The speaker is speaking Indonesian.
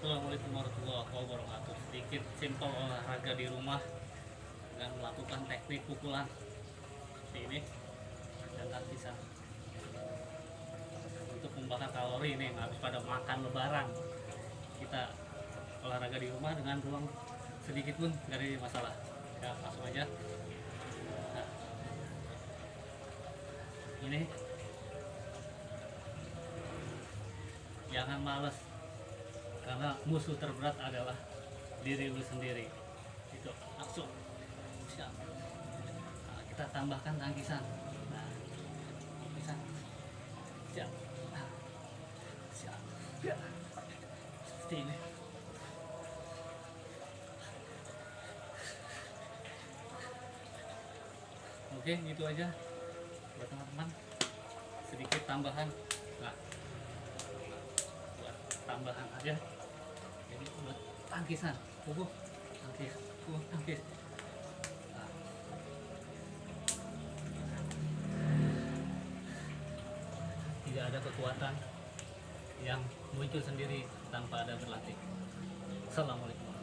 Assalamualaikum warahmatullahi wabarakatuh. Sedikit simpel olahraga di rumah dengan melakukan teknik pukulan seperti ini dan latihan untuk membakar kalori ini yang habis pada makan lebaran. Kita olahraga di rumah dengan ruang sedikit pun nggak ada masalah. Ya, langsung aja. Nah, ini jangan males, karena musuh terberat adalah diri lu sendiri. Itu langsung siap. Nah, kita tambahkan tangkisan. Nah, tangkisan siap. Nah, siap ya. Seperti ini. Oke, gitu aja buat teman-teman, sedikit tambahan. Nah, buat tambahan aja, jadi buat tangkisan, tangkis. Nah, tidak ada kekuatan yang muncul sendiri tanpa ada berlatih. Assalamualaikum.